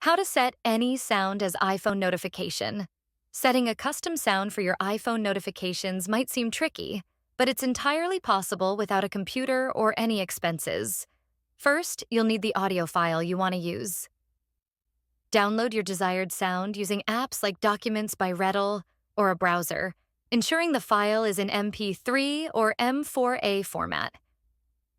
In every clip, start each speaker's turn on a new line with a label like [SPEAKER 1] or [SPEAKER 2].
[SPEAKER 1] How to set any sound as iPhone notification. Setting a custom sound for your iPhone notifications might seem tricky, but it's entirely possible without a computer or any expenses. First, you'll need the audio file you want to use. Download your desired sound using apps like Documents by Reddle or a browser, ensuring the file is in MP3 or M4A format.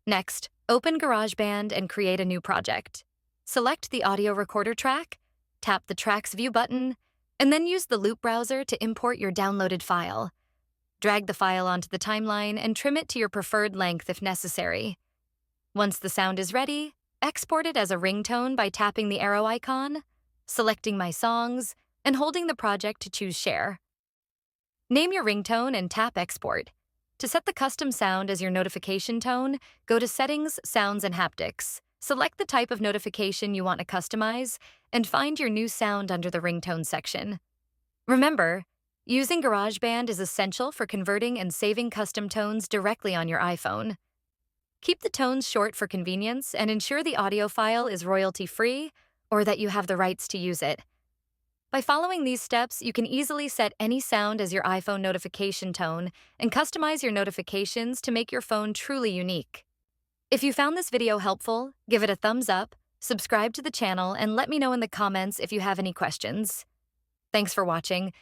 [SPEAKER 1] Next, open GarageBand and create a new project. Select the audio recorder track, tap the Tracks View button, and then use the Loop browser to import your downloaded file. Drag the file onto the timeline and trim it to your preferred length if necessary. Once the sound is ready, export it as a ringtone by tapping the arrow icon, selecting My Songs, and holding the project to choose Share. Name your ringtone and tap Export. To set the custom sound as your notification tone, go to Settings, Sounds, and Haptics. Select the type of notification you want to customize, and find your new sound under the ringtone section. Remember, using GarageBand is essential for converting and saving custom tones directly on your iPhone. Keep the tones short for convenience and ensure the audio file is royalty-free or that you have the rights to use it. By following these steps, you can easily set any sound as your iPhone notification tone and customize your notifications to make your phone truly unique. If you found this video helpful, give it a thumbs up, subscribe to the channel, and let me know in the comments if you have any questions. Thanks for watching.